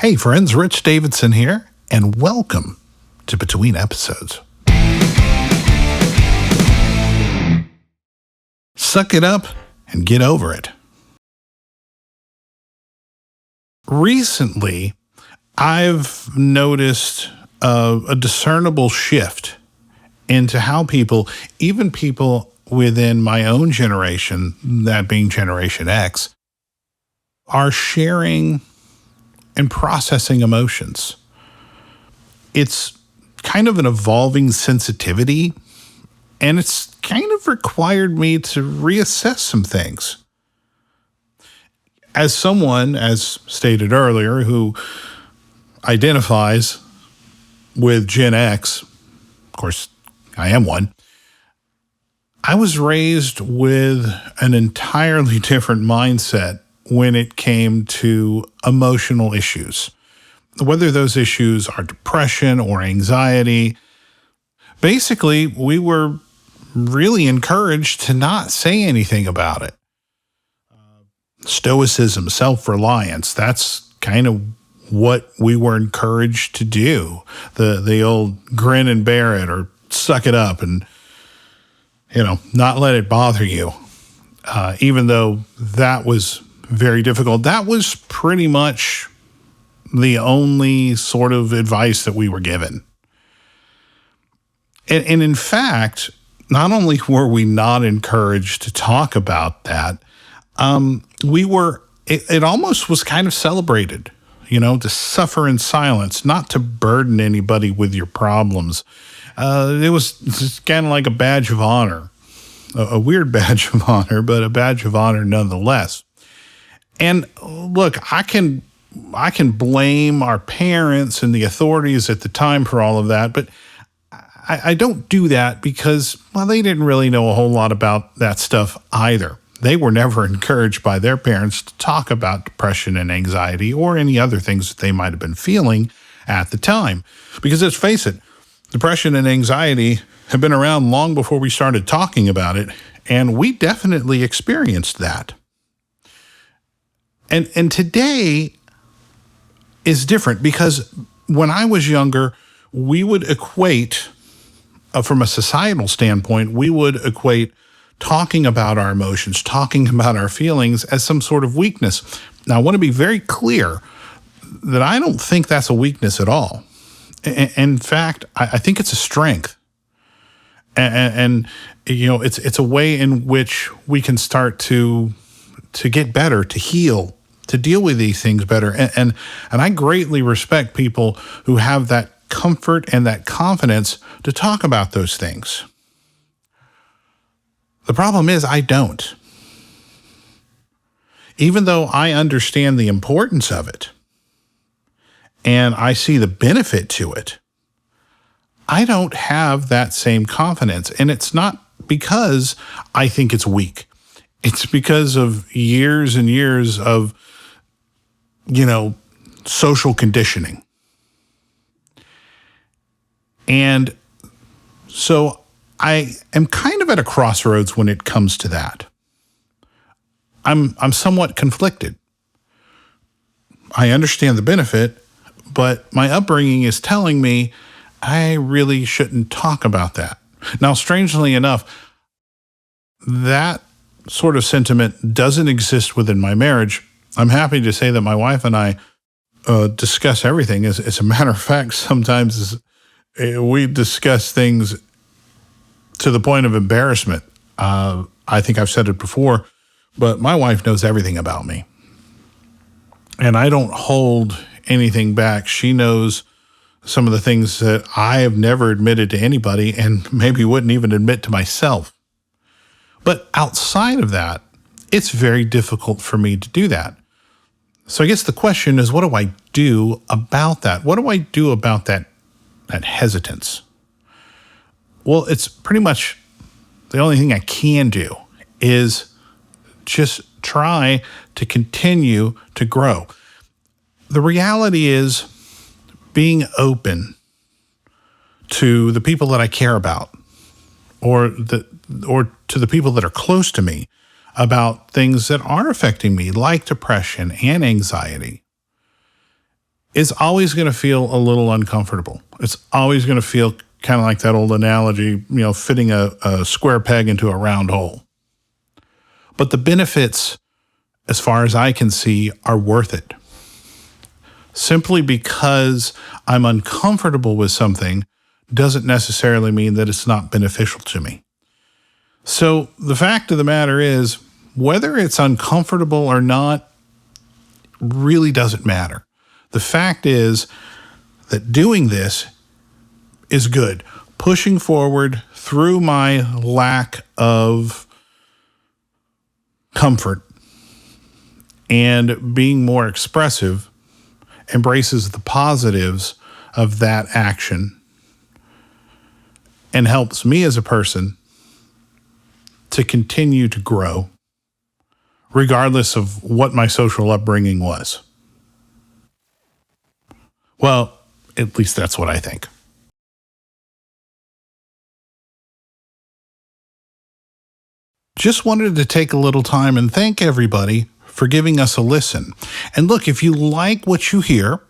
Hey friends, Rich Davidson here, and welcome to Between Episodes. Suck it up and get over it. Recently, I've noticed a discernible shift into how people, even people within my own generation, that being Generation X, are sharing and processing emotions. It's kind of an evolving sensitivity, and it's kind of required me to reassess some things. As someone, as stated earlier, who identifies with Gen X, of course, I am one, I was raised with an entirely different mindset when it came to emotional issues. Whether those issues are depression or anxiety, basically, we were really encouraged to not say anything about it. Stoicism, self-reliance, that's kind of what we were encouraged to do. The old grin and bear it or suck it up and, not let it bother you. Even though that was very difficult. That was pretty much the only sort of advice that we were given. And in fact, not only were we not encouraged to talk about that, it almost was kind of celebrated, to suffer in silence, not to burden anybody with your problems. It was just kind of like a badge of honor, a weird badge of honor, but a badge of honor nonetheless. And look, I can blame our parents and the authorities at the time for all of that, but I don't do that because, they didn't really know a whole lot about that stuff either. They were never encouraged by their parents to talk about depression and anxiety or any other things that they might have been feeling at the time. Because let's face it, depression and anxiety have been around long before we started talking about it, and we definitely experienced that. And today is different because when I was younger, we would equate, from a societal standpoint, we would equate talking about our emotions, talking about our feelings as some sort of weakness. Now, I want to be very clear that I don't think that's a weakness at all. In fact, I think it's a strength. And it's a way in which we can start to get better, to heal, to deal with these things better. And I greatly respect people who have that comfort and that confidence to talk about those things. The problem is I don't. Even though I understand the importance of it and I see the benefit to it, I don't have that same confidence. And it's not because I think it's weak. It's because of years and years of social conditioning. And so I am kind of at a crossroads when it comes to that. I'm somewhat conflicted. I understand the benefit, but my upbringing is telling me I really shouldn't talk about that. Now, strangely enough, that sort of sentiment doesn't exist within my marriage. I'm happy to say that my wife and I discuss everything. As a matter of fact, sometimes we discuss things to the point of embarrassment. I think I've said it before, but my wife knows everything about me. And I don't hold anything back. She knows some of the things that I have never admitted to anybody and maybe wouldn't even admit to myself. But outside of that, it's very difficult for me to do that. So I guess the question is, what do I do about that? What do I do about that hesitance? Well, it's pretty much the only thing I can do is just try to continue to grow. The reality is being open to the people that I care about or to the people that are close to me about things that are affecting me, like depression and anxiety. is always going to feel a little uncomfortable. It's always going to feel kind of like that old analogy, fitting a square peg into a round hole. But the benefits, as far as I can see, are worth it. Simply because I'm uncomfortable with something doesn't necessarily mean that it's not beneficial to me. So the fact of the matter is, whether it's uncomfortable or not really doesn't matter. The fact is that doing this is good. Pushing forward through my lack of comfort and being more expressive embraces the positives of that action and helps me as a person to continue to grow, regardless of what my social upbringing was. Well, at least that's what I think. Just wanted to take a little time and thank everybody for giving us a listen. And look, if you like what you hear,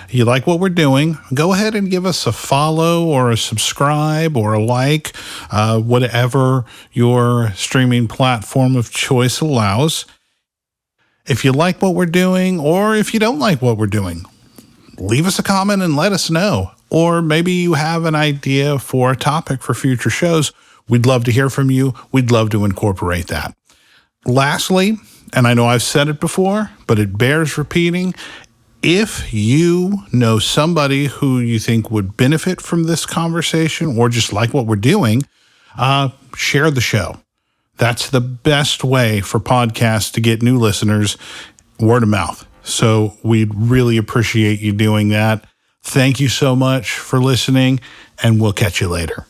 you like what we're doing, go ahead and give us a follow or a subscribe or a like, whatever your streaming platform of choice allows. If you like what we're doing, or if you don't like what we're doing, leave us a comment and let us know. Or maybe you have an idea for a topic for future shows. We'd love to hear from you. We'd love to incorporate that. Lastly, and I know I've said it before, but it bears repeating, if you know somebody who you think would benefit from this conversation or just like what we're doing, share the show. That's the best way for podcasts to get new listeners, word of mouth. So we'd really appreciate you doing that. Thank you so much for listening, and we'll catch you later.